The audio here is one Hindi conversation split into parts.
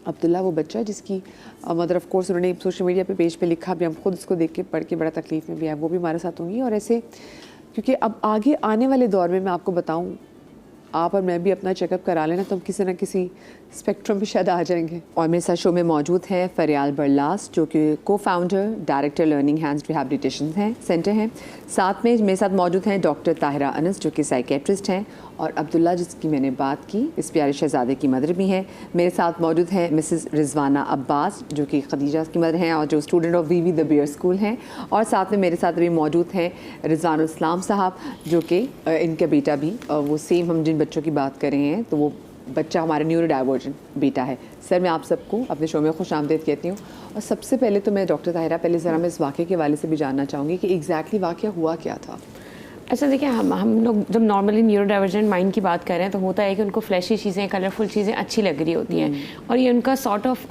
अब्दुल्ला वो बच्चा है जिसकी मदर ऑफ कोर्स उन्होंने सोशल मीडिया पे पेज पे लिखा भी, हम खुद उसको देख के पढ़ के बड़ा तकलीफ़ में भी है, वो भी हमारे साथ होंगी। और ऐसे क्योंकि अब आगे आने वाले दौर में मैं आपको बताऊँ, आप और मैं भी अपना चेकअप करा लेना तो हम किसी न किसी स्पेक्ट्रम पे शायद आ जाएंगे। और मेरे साथ शो में मौजूद हैं फरियाल बरलास जो कि cofounder director learning hands rehabilitation centre हैं। साथ में मेरे साथ मौजूद हैं डॉक्टर ताहिरा अनस जो कि साइकेट्रिस्ट हैं, और अब्दुल्ला जिसकी मैंने बात की इस प्यारे शहजादे की मदर भी हैं। मेरे साथ मौजूद हैं मिसेस रिजवाना अब्बास जो कि खदीजा की मदर हैं और जो student of VV the bear school हैं। और साथ में मेरे साथ भी मौजूद हैं रिजवानुल इस्लाम साहब जो कि इनका बेटा भी वो सेम हम जिन बच्चों की बात कर रहे हैं तो वो बच्चा हमारा न्यूरो डाइवर्जेंट बेटा है। सर मैं आप सबको अपने शो में खुशामदीद कहती हूँ। और सबसे पहले तो मैं डॉक्टर ताहिरा पहले ज़रा मैं इस वाक़े के हवाले से भी जानना चाहूँगी कि एग्जैक्टली वाक़या हुआ क्या था। अच्छा देखिए, हम लोग जब नॉर्मली न्यूरो डाइवर्जेंट माइंड की बात कर रहे हैं तो होता है कि उनको फ्लैशी चीज़ें, कलरफुल चीज़ें अच्छी लग रही होती हैं और ये उनका सॉर्ट ऑफ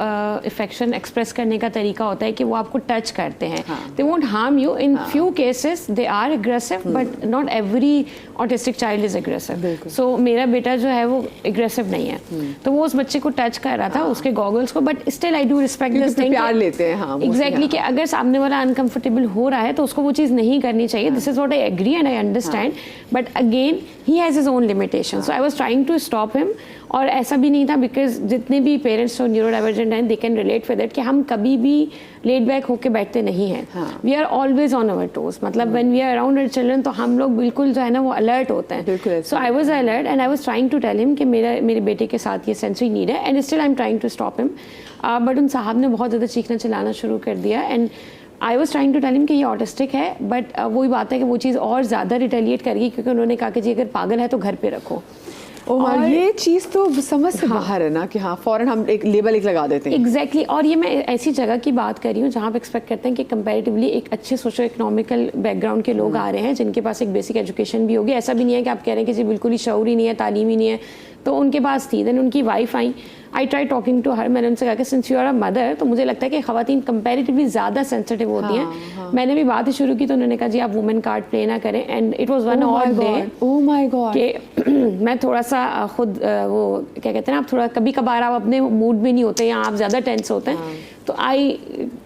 इफेक्शन एक्सप्रेस करने का तरीका होता है कि वो आपको टच करते हैं। They won't harm you, in few cases they are aggressive but not every autistic child is aggressive. So मेरा बेटा जो है वो एग्रेसिव नहीं है, तो वो उस बच्चे को टच कर रहा था, उसके गॉगल्स को, but still I do respect this thing, प्यार लेते हैं एग्जैक्टली कि अगर सामने वाला अनकंफर्टेबल हो रहा है तो उसको वो चीज़ नहीं करनी चाहिए। This is what I agree and I understand, but again he has his own limitation, so I was trying to stop him. और ऐसा भी नहीं था, बिकॉज जितने भी पेरेंट्स जो न्यूरो डाइवर्जेंट हैं they can relate with it कि हम कभी भी लेट बैक होके बैठते नहीं हैं। We are always on our toes, मतलब when we are around our children तो हम लोग बिल्कुल जो है ना वो अलर्ट होते हैं। So I was alert and I was trying to tell him कि मेरे बेटे के साथ ये सेंसरी नीड है and still I am trying to stop him. But उन साहब ने बहुत ज़्यादा चीखना चिल्लाना शुरू कर दिया and I was trying to tell him कि ये ऑटिस्टिक है, बट वही बात है कि वो चीज़ और ज़्यादा रिटेलिएट करेगी क्योंकि उन्होंने कहा कि जी अगर पागल है तो घर पे रखो। और ये चीज़ तो समझ से बाहर है ना कि हाँ फ़ौरन हम एक लेबल लगा देते हैं। एग्जैक्टली और ये मैं ऐसी जगह की बात कर रही हूँ जहाँ पे एक्सपेक्ट करते हैं कि कंपैरेटिवली एक अच्छे सोशो इकोनॉमिकल बैकग्राउंड के लोग आ रहे हैं जिनके पास एक बेसिक एजुकेशन भी होगी। ऐसा भी नहीं है कि आप कह रहे हैं कि जी बिल्कुल ही शऊर ही नहीं है, तालीम ही नहीं है, तो उनके पास थी। देन उनकी वाइफ आई, I try talking to her, मैंने उनसे कहा कि since you are a mother तो मुझे लगता है कि ख़वातीन कंपैरेटिवली ज़्यादा सेंसिटिव होती हैं। मैंने भी बात ही शुरू की तो उन्होंने कहा जी आप वुमेन कार्ड प्ले ना करें and it was one odd day. Oh my God कि मैं थोड़ा सा खुद वो क्या कहते हैं ना, आप थोड़ा कभी कभार आप अपने मूड में नहीं होते या आप ज़्यादा टेंस होते हैं, तो आई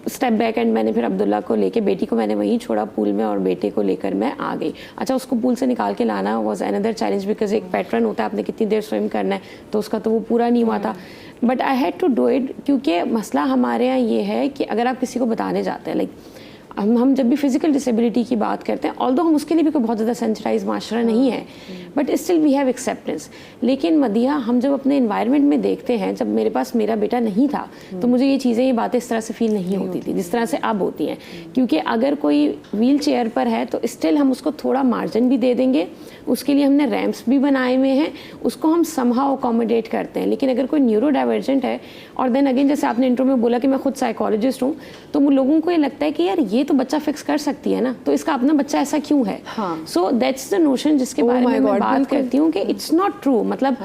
स्टेप बैक एंड मैंने फिर अब्दुल्ला को लेके, बेटी को मैंने वहीं छोड़ा पूल में और बेटे को लेकर मैं आ गई। अच्छा उसको पूल से निकाल के लाना वाज अनदर चैलेंज बिकॉज एक पैटर्न होता है, आपने कितनी देर स्विम करना है, तो उसका तो वो पूरा नहीं हुआ था, but I had to do it क्योंकि मसला हमारे यहाँ ये है कि अगर आप किसी को बताने जाते हैं, लाइक हम जब भी फिजिकल डिसेबिलिटी की बात करते हैं, ऑल्दो हम उसके लिए भी कोई बहुत ज़्यादा सेंसिटाइज माशरा नहीं है, but still we have acceptance. लेकिन मदिया हम जब अपने इन्वायरमेंट में देखते हैं, जब मेरे पास मेरा बेटा नहीं था तो मुझे ये चीज़ें, ये बातें इस तरह से फील नहीं होती थी जिस तरह से अब होती हैं, क्योंकि अगर कोई व्हील चेयर पर है तो स्टिल हम उसको थोड़ा मार्जिन भी दे देंगे, उसके लिए हमने रैम्प्स भी बनाए हुए हैं, उसको हम समहाउ अकोमोडेट करते हैं। लेकिन अगर कोई न्यूरो डाइवर्जेंट है, और देन अगेन जैसे आपने इंट्रो में बोला कि मैं खुद साइकोलॉजिस्ट हूँ, तो लोगों को ये लगता है कि यार ये तो बच्चा फिक्स कर सकती है ना, तो इसका अपना बच्चा ऐसा क्यों है। सो दैट्स द नोशन जिसके बारे में मैं बात करती हूँ कि इट्स नॉट ट्रू। मतलब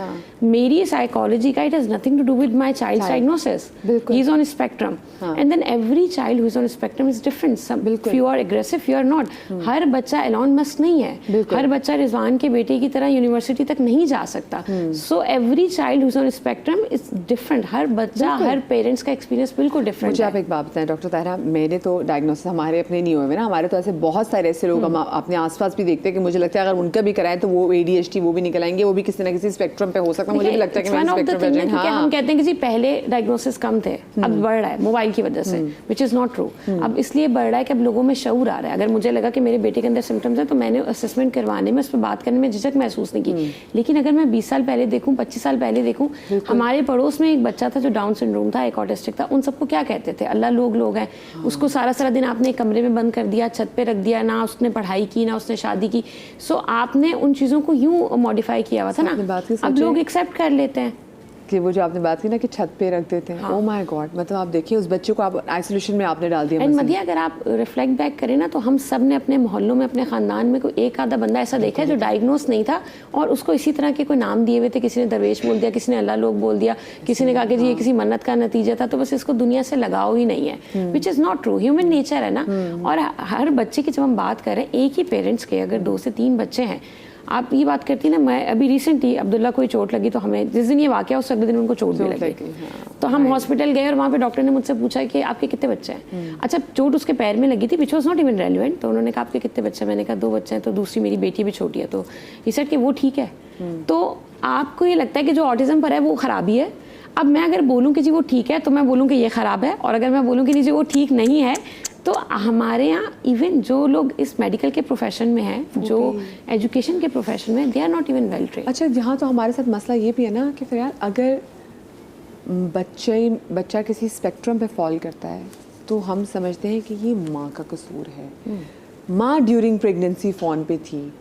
मेरी साइकोलॉजी का it has nothing to do with my child diagnosis, he is on spectrum and then every child who is on spectrum is different, few are aggressive, few are not. हर बच्चा एलॉन मस्क नहीं है, हर बच्चा रिजवान के बेटे की तरह यूनिवर्सिटी तक नहीं जा सकता। So every child who is on spectrum is different, हर बच्चा, हर पेरेंट्स का एक्सपीरियंस बिल्कुल डिफरेंट। मुझे आप एक बात बताएं डॉक्टर ताहिरा, मेरे तो डायग्नोसिस हमारे अपने नहीं हुए ना, हमारे तो ऐसे बहुत सारे ऐसे लोग हम अपने आसपास भी देखते हैं कि मुझे लगता है अगर उनका भी कराएं तो वो ADHD वो भी निकल आएंगे, वो भी किसी ना किसी स्पेक्ट्रम पे हो सकता है। मुझे भी लगता है कि मैं स्पेक्ट्रम पे हाँ। हम कहते हैं कि जी पहले डायग्नोसिस कम थे, अब बढ़ रहा है मोबाइल की वजह से, विच इज़ नॉट ट्रू। अब इसलिए बढ़ रहा है कि अब लोगों में शऊर आ रहा है। अगर मुझे लगा कि मेरे बेटे के अंदर सिम्टम्स है तो मैंने असेसमेंट करवाने में, उस पर बात करने में झिझक महसूस नहीं की। लेकिन अगर मैं 20 साल पहले देखूँ, 25 साल पहले देखूँ, हमारे पड़ोस में एक बच्चा था जो डाउन सिंड्रोम था, एक ऑटिस्टिक था, उन सबको क्या कहते थे, अल्लाह लोग हैं। उसको सारा दिन आपने एक कमरे में बंद कर दिया, छत पे रख दिया, ना उसने पढ़ाई की ना उसने शादी की। सो आपने उन चीज़ों को यूं मॉडिफाई किया हुआ था ना, अब लोग एक्सेप्ट कर लेते हैं कि वो जो आपने बात की ना कि छत पे रख देते हैं। ओह माय गॉड, मतलब आप देखिए उस बच्चे को आप आइसोलेशन में आपने डाल दिया। एंड मदिया अगर आप रिफ्लेक्ट बैक करें ना तो हम सब ने अपने मोहल्लों में, अपने ख़ानदान में कोई एक आधा बंदा ऐसा देखा है जो डायग्नोस नहीं था और उसको इसी तरह के कोई नाम दिए हुए थे, किसी ने दरवेश बोल दिया, किसी ने अल्लाह लोग बोल दिया, किसी ने कहा कि जी ये किसी मन्नत का नतीजा था, तो बस इसको दुनिया से लगाव ही नहीं है, which is not true. Human nature है ना। और हर बच्चे की जब हम बात करें, एक ही पेरेंट्स के अगर 2 से 3 बच्चे हैं, आप ये बात करती ना, मैं अभी रिसेंटली अब्दुल्ला को ही चोट लगी, तो हमें जिस दिन ये वाकया उस अगले दिन उनको चोट भी लगी। तो हम हॉस्पिटल गए और वहाँ पे डॉक्टर ने मुझसे पूछा कि आपके कितने बच्चे हैं। अच्छा, चोट उसके पैर में लगी थी, which was not even relevant. तो उन्होंने कहा आपके कितने बच्चे हैं, मैंने कहा 2 बच्चे हैं, तो दूसरी मेरी बेटी भी छोटी है। तो ये सेड कि वो ठीक है। तो आपको ये लगता है कि जो ऑटिज्म पर है वो खराबी है। अब मैं अगर बोलूँ कि जी वो ठीक है, तो मैं बोलूँ कि ये ख़राब है, और अगर मैं बोलूँ कि जी वो ठीक नहीं है, तो हमारे यहाँ इवन जो लोग इस मेडिकल के प्रोफेशन में हैं, जो एजुकेशन के प्रोफेशन में, they are not even well trained. अच्छा, यहाँ तो हमारे साथ मसला ये भी है ना कि फिर यार अगर बच्चा किसी स्पेक्ट्रम पे फॉल करता है तो हम समझते हैं कि ये माँ का कसूर है। माँ ड्यूरिंग प्रेगनेंसी फ़ोन पे थी,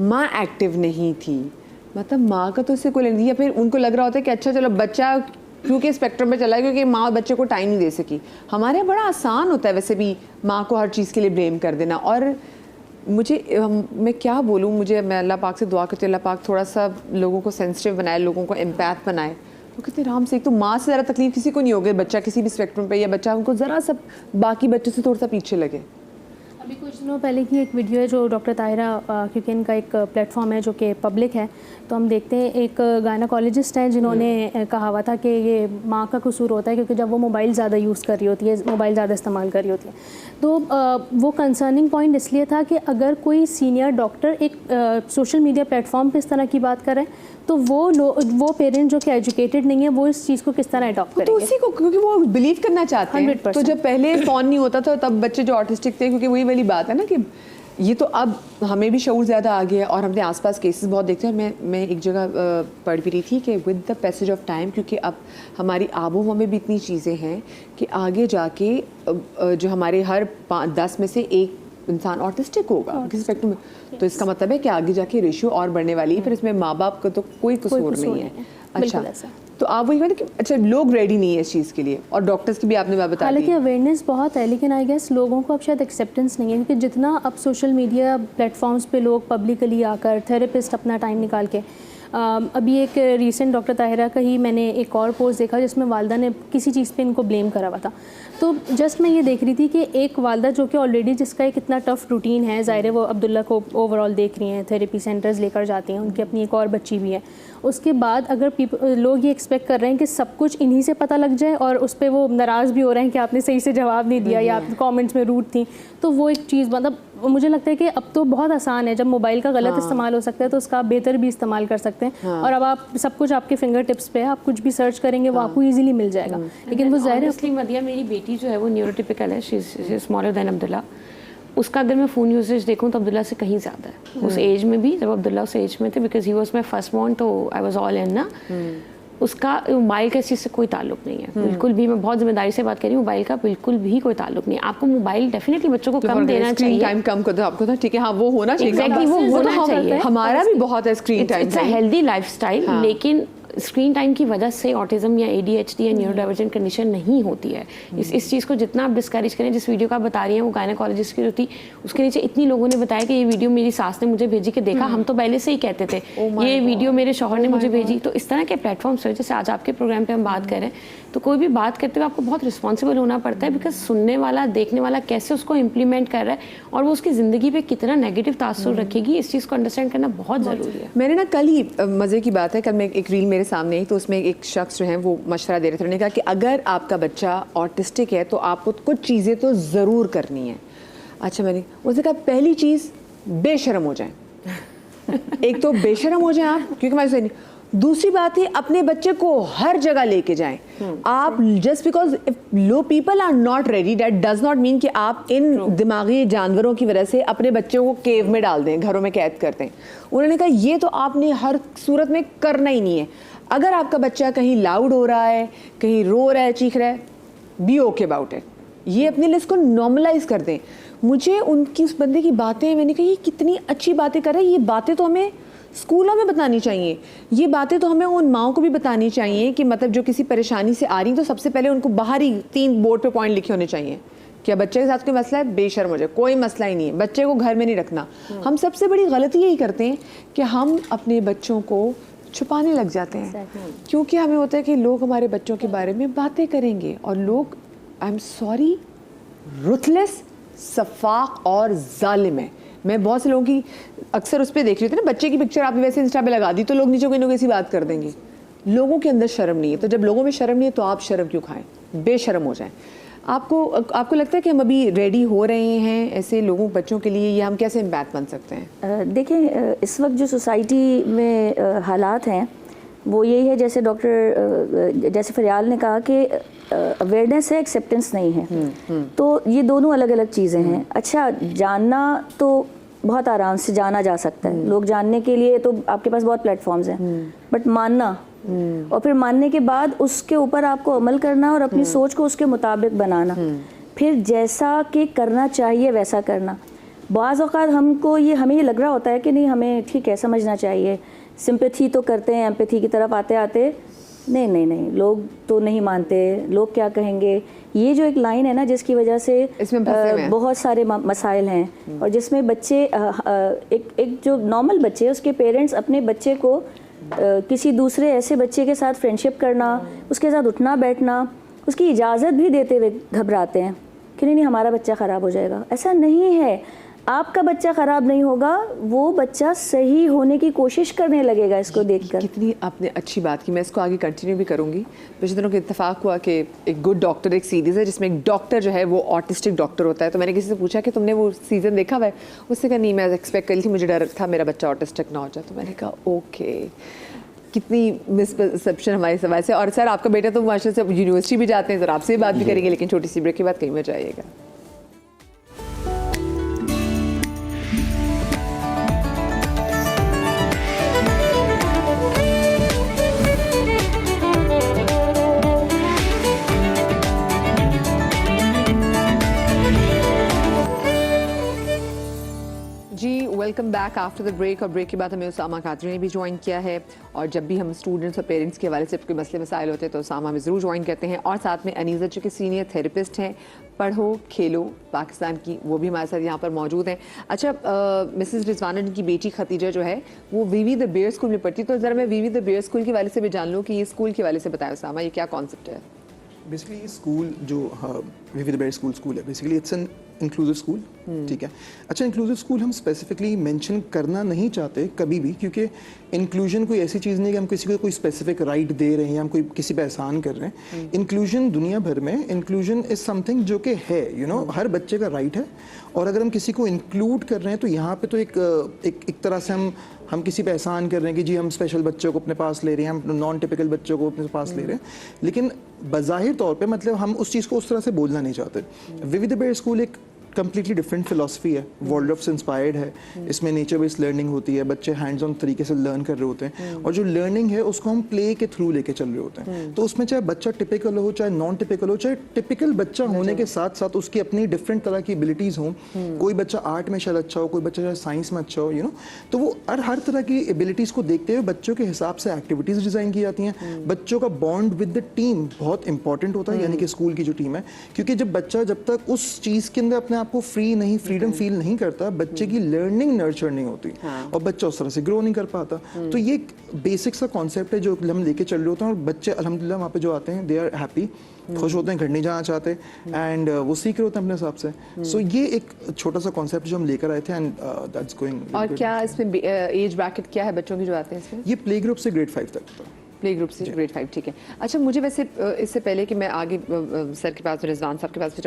माँ एक्टिव नहीं थी, मतलब माँ का तो इससे कोई नहीं। या फिर उनको लग रहा होता है कि अच्छा चलो बच्चा क्योंकि स्पेक्ट्रम पे चला है, क्योंकि माँ बच्चे को टाइम नहीं दे सकी। हमारे यहाँ बड़ा आसान होता है वैसे भी माँ को हर चीज़ के लिए ब्लेम कर देना। और मैं क्या बोलूँ, मैं अल्लाह पाक से दुआ करती हूँ अल्लाह पाक थोड़ा सा लोगों को सेंसिटिव बनाए, लोगों को एम्पैथ बनाए। वो कितने आराम से, एक तो माँ से ज़्यादा तकलीफ किसी को नहीं होगी, बच्चा किसी भी स्पेक्ट्रम पे, या बच्चा उनको ज़रा सा बाकी बच्चों से थोड़ा सा पीछे लगे। अभी कुछ दिनों पहले की एक वीडियो है जो डॉक्टर ताहिरा, क्योंकि इनका एक प्लेटफॉर्म है जो कि पब्लिक है, तो हम देखते हैं एक गायनाकोलॉजिस्ट हैं जिन्होंने कहा हुआ था कि ये माँ का कसूर होता है क्योंकि जब वो मोबाइल ज़्यादा यूज़ कर रही होती है, मोबाइल ज़्यादा इस्तेमाल कर रही होती है। तो वो कंसर्निंग पॉइंट इसलिए था कि अगर कोई सीनियर डॉक्टर एक सोशल मीडिया प्लेटफॉर्म पे इस तरह की बात करें तो वो पेरेंट जो कि एजुकेटेड नहीं है वो इस चीज़ को किस तरह अडॉप्ट करेंगे। तो उसी को, क्योंकि वो बिलीव करना चाहते हैं। 100%। तो जब पहले फ़ोन नहीं होता था तब बच्चे जो ऑटिस्टिक थे, क्योंकि वही वाली बात है ना कि ये तो अब हमें भी शऊर ज़्यादा आ गया और हमने आसपास केसेस बहुत देखते हैं। और मैं एक जगह पढ़ भी रही थी कि with the passage of time, क्योंकि अब हमारी आबोहवा में भी इतनी चीज़ें हैं कि आगे जाके जो हमारे हर 10 में से एक इंसान ऑटिस्टिक होगा किसी स्पेक्ट्रम में, तो इसका मतलब है कि आगे जाके रेशियो और बढ़ने वाली है। फिर इसमें माँ बाप का तो कोई कसूर नहीं है। अच्छा, तो आप वही कहते कि अच्छा लोग रेडी नहीं है इस चीज़ के लिए, और डॉक्टर्स की भी आपने बात बताई। हालांकि अवेयरनेस बहुत है, लेकिन आई गेस लोगों को अब शायद एक्सेप्टेंस नहीं है, क्योंकि जितना अब सोशल मीडिया प्लेटफॉर्म्स पे लोग पब्लिकली आकर थेरेपिस्ट अपना टाइम निकाल के, अभी एक रीसेंट डॉक्टर ताहिरा का ही मैंने एक और पोस्ट देखा जिसमें वालदा ने किसी चीज़ पे इनको ब्लेम करा हुआ था। तो जस्ट मैं ये देख रही थी कि एक वालदा जो कि ऑलरेडी जिसका एक इतना टफ रूटीन है, ज़ाहिर है वो अब्दुल्ला को ओवरऑल देख रही हैं, थेरेपी सेंटर्स लेकर जाती हैं, उनकी अपनी एक और बच्ची भी है। उसके बाद अगर लोग ये एक्सपेक्ट कर रहे हैं कि सब कुछ इन्हीं से पता लग जाए और उस पर वो नाराज़ भी हो रहे हैं कि आपने सही से जवाब नहीं दिया या आप कमेंट्स में रूड थी, तो वो एक चीज़ मतलब मुझे लगता है कि अब तो बहुत आसान है, जब मोबाइल का गलत इस्तेमाल हो सकता है तो उसका आप बेहतर भी इस्तेमाल कर सकते हैं। और अब आप सब कुछ आपके फिंगर टिप्स पे है, आप कुछ भी सर्च करेंगे वो आपको इजीली मिल जाएगा। लेकिन वो ज़ाहिर है मदिया, मेरी बेटी जो है वो न्यूरोटिपिकल है, she is smaller than Abdullah. उसका अगर मैं फ़ोन यूसेज देखूँ तो अब्दुल्ला से कहीं ज़्यादा है उस एज में भी, जब अब्दुल्ला उस एज में थे, because he was my first born, तो आई वॉज ऑल इन ना। उसका मोबाइल का इस चीज़ से कोई ताल्लुक नहीं है, बिल्कुल भी। मैं बहुत जिम्मेदारी से बात कर रही हूँ, मोबाइल का बिल्कुल भी कोई ताल्लुक नहीं है। आपको मोबाइल डेफिनेटली बच्चों को कम देना चाहिए, टाइम कम कर दो आपको, ठीक है, हाँ वो होना चाहिए, एग्जैक्टली वो होना चाहिए। हमारा भी बहुत है screen time, it's a healthy lifestyle, लेकिन स्क्रीन टाइम की वजह से ऑटिज्म या ADHD या न्यूरोडाइवर्जेंट कंडीशन नहीं होती है। इस चीज़ को जितना आप डिस्करेज करें, जिस वीडियो का आप बता रही हैं वो गायनाकोलॉजिस्ट की जो थी, उसके नीचे इतनी लोगों ने बताया कि ये वीडियो मेरी सास ने मुझे भेजी, कि देखा हम तो पहले से ही कहते थे, ये वीडियो मेरे शौहर ने मुझे भेजी। तो इस तरह के प्लेटफॉर्म्स है, जैसे आज आपके प्रोग्राम पे हम बात कर रहे हैं, तो कोई भी बात करते हुए आपको बहुत रिस्पॉन्सिबल होना पड़ता है, बिकॉज सुनने वाला, देखने वाला कैसे उसको इम्प्लीमेंट कर रहा है और वो उसकी ज़िंदगी पे कितना नेगेटिव तासुर रखेगी, इस चीज़ को अंडरस्टैंड करना बहुत ज़रूरी है। मैंने ना कल ही, मज़े की बात है, कल मैं एक रील मेरे सामने आई, तो उसमें एक शख्स जो है वो मशवरा दे रहे थे, उन्होंने कहा कि अगर आपका बच्चा ऑटिस्टिक है तो आपको कुछ चीज़ें तो ज़रूर करनी है। अच्छा, मैंने उसने कहा पहली चीज़ बेशरम हो जाए, एक तो बेशरम हो जाए आप, क्योंकि मैं नहीं। दूसरी बात है अपने बच्चे को हर जगह लेके जाएं आप, जस्ट बिकॉज इफ लो people are not ready, that does not mean कि आप इन दिमागी जानवरों की वजह से अपने बच्चों को केव में डाल दें, घरों में कैद कर दें। उन्होंने कहा ये तो आपने हर सूरत में करना ही नहीं है। अगर आपका बच्चा कहीं लाउड हो रहा है, कहीं रो रहा है, चीख रहा है, बी ओके अबाउट इट, ये अपने लिए इसको नॉर्मलाइज कर दें। मुझे उनकी उस बंदे की बातें, मैंने कहा ये कितनी अच्छी बातें कर रहे हैं, ये बातें तो हमें स्कूलों में बतानी चाहिए, ये बातें तो हमें उन माओं को भी बतानी चाहिए कि मतलब जो किसी परेशानी से आ रही तो सबसे पहले उनको बाहर ही 3 बोर्ड पे पॉइंट लिखे होने चाहिए। क्या बच्चे के साथ कोई मसला है, बेशर्म हो जाए, कोई मसला ही नहीं है, बच्चे को घर में नहीं रखना। हम सबसे बड़ी गलती यही करते हैं कि हम अपने बच्चों को छुपाने लग जाते हैं, क्योंकि हमें होता है कि लोग हमारे बच्चों के बारे में बातें करेंगे, और लोग, आई एम सॉरी, रुथलेस, सफाक और जालिम है। मैं बहुत से लोगों की अक्सर उस पर देख रही थी ना, बच्चे की पिक्चर आपने वैसे इंस्टा पे लगा दी तो लोग नीचे कोई ना कैसी बात कर देंगे। लोगों के अंदर शर्म नहीं है, तो जब लोगों में शर्म नहीं है तो आप शर्म क्यों खाएं, बेशर्म हो जाएं। आपको लगता है कि हम अभी रेडी हो रहे हैं ऐसे लोगों बच्चों के लिए, या हम कैसे इम्पैक्ट बन सकते हैं? देखें, इस वक्त जो सोसाइटी में हालात हैं वो यही है, जैसे जैसे फरियाल ने कहा कि अवेयरनेस है, एक्सेप्टेंस नहीं है। तो ये दोनों अलग अलग चीज़ें हैं। अच्छा, जानना तो बहुत आराम से जाना जा सकता है, लोग जानने के लिए तो आपके पास बहुत प्लेटफॉर्म्स हैं, बट मानना और फिर मानने के बाद उसके ऊपर आपको अमल करना और अपनी सोच को उसके मुताबिक बनाना, फिर जैसा कि करना चाहिए वैसा करना। बाज़ औक़ात हमें ये लग रहा होता है कि नहीं, हमें ठीक है समझना चाहिए, सिंपैथी तो करते हैं, एम्पैथी की तरफ आते आते नहीं, लोग तो नहीं मानते, लोग क्या कहेंगे। ये जो एक लाइन है ना, जिसकी वजह से बहुत सारे मसाइल हैं, और जिसमें बच्चे एक जो नॉर्मल बच्चे, उसके पेरेंट्स अपने बच्चे को किसी दूसरे ऐसे बच्चे के साथ फ्रेंडशिप करना, उसके साथ उठना बैठना, उसकी इजाज़त भी देते हुए घबराते हैं कि नहीं हमारा बच्चा ख़राब हो जाएगा। ऐसा नहीं है, आपका बच्चा ख़राब नहीं होगा, वो बच्चा सही होने की कोशिश करने लगेगा इसको देखकर। कितनी आपने अच्छी बात की, मैं इसको आगे कंटिन्यू भी करूँगी। पिछले दिनों के इत्तेफाक हुआ कि एक गुड डॉक्टर एक सीरीज़ है जिसमें एक डॉक्टर जो है वो ऑटिस्टिक डॉक्टर होता है। तो मैंने किसी से पूछा कि तुमने वो सीज़न देखा हुआ है? उससे कहा नहीं, मैं एक्सपेक्ट करी थी, मुझे डर था मेरा बच्चा ऑटिस्टिक ना हो जाए। तो मैंने कहा ओके, कितनी मिसपरसेप्शन हमारे सवाल से। और सर, आपका बेटा तो माशाल्लाह से यूनिवर्सिटी भी जाते हैं, सर आपसे भी बात भी करेंगे, लेकिन छोटी सी ब्रेक के बाद कहीं में जाइएगा। Welcome back after the break. और ब्रेक के बाद हमें उसामा कादरी ने भी ज्वाइन किया है, और जब भी हम स्टूडेंट्स और पेरेंट्स के हवाले से कोई मसले मसाइल होते हैं तो उसामा हमें ज़रूर ज्वाइन करते हैं। और साथ में अनीज़ा जो कि सीनियर थेरेपिस्ट हैं पढ़ो खेलो पाकिस्तान की, वो भी हमारे साथ यहाँ पर मौजूद हैं। अच्छा, मिसेस रिजवाना की बेटी खतीजा जो है वो वीवी द बेयर स्कूल में पढ़ती, तो ज़रा मैं वीवी द बेयर स्कूल के वाले से भी जान लूँ कि ये स्कूल के वाले से बताया उसामा, ये क्या कॉन्सेप्ट है? बेसिकली ये स्कूल जो वीवी द बेयर स्कूल है, basically it's an inclusive school, ठीक है। अच्छा, इंक्लूसिव स्कूल हम स्पेसिफिकली मेंशन करना नहीं चाहते कभी भी, क्योंकि इंक्लूजन कोई ऐसी चीज़ नहीं कि हम किसी को कोई स्पेसिफिक राइट दे रहे हैं या हम कोई किसी पे एहसान कर रहे हैं। इंक्लूजन दुनिया भर में, इंक्लूजन इज समथिंग जो कि है, हर बच्चे का राइट है। और अगर हम किसी को इंक्लूड कर रहे हैं तो यहाँ पे तो एक तरह से हम किसी पे एहसान कर रहे हैं कि जी हम स्पेशल बच्चों को अपने पास ले रहे हैं, हम नॉन टिपिकल बच्चों को अपने पास ले रहे हैं, लेकिन बज़ाहिर तौर पे मतलब हम उस चीज़ को उस तरह से बोलना नहीं चाहते। वीवी द बेयर स्कूल एक कंप्लीटली डिफरेंट फिलॉसफी है, वर्ल्ड से इंस्पायर्ड है। इसमें नेचर बेस्ड लर्निंग होती है, बच्चे हैंड्स ऑन तरीके से लर्न कर रहे होते हैं, और जो लर्निंग है उसको हम प्ले के थ्रू लेके चल रहे होते हैं। तो उसमें चाहे बच्चा टिपिकल हो, चाहे नॉन टिपिकल हो, चाहे टिपिकल बच्चा होने के साथ साथ उसकी अपनी डिफरेंट तरह की एबिलिटीज़ हों। कोई बच्चा आर्ट में शायद अच्छा हो, कोई बच्चा शायद साइंस में अच्छा हो, तो वो हर तरह की एबिलिटीज़ को देखते हुए बच्चों के हिसाब से एक्टिविटीज़ डिज़ाइन की जाती हैं। बच्चों का बॉन्ड विद द टीम बहुत इंपॉर्टेंट होता है, यानी कि स्कूल की जो टीम है, क्योंकि जब तक उस चीज़ के अंदर अपने आप को फ्रीडम फील नहीं करता, बच्चे की लर्निंग नर्चर नहीं होती, और बच्चा उस तरह से ग्रो नहीं कर पाता। तो ये बेसिक सा कॉन्सेप्ट है जो हम लेके चल रहे होते हैं, और बच्चे अल्हम्दुलिल्लाह वहाँ पे जो आते हैं दे आर हैप्पी, खुश होते हैं, घर नहीं जाना चाहते, एंड वो सीख रहे होते हैं अपने हिसाब से। सो ये एक छोटा सा कॉन्सेप्ट जो हम लेकर आए थे, एंड दैट्स गोइंग। और क्या इसमें एज ब्रैकेट क्या है बच्चों की जो आते हैं इसमें? ये प्ले ग्रुप से ग्रेड 5 तक था। प्ले ग्रुप से ग्रेड 5, ठीक है। अच्छा, मुझे वैसे इससे पहले कि मैं आगे सर के पास, रिजवान साहब के पास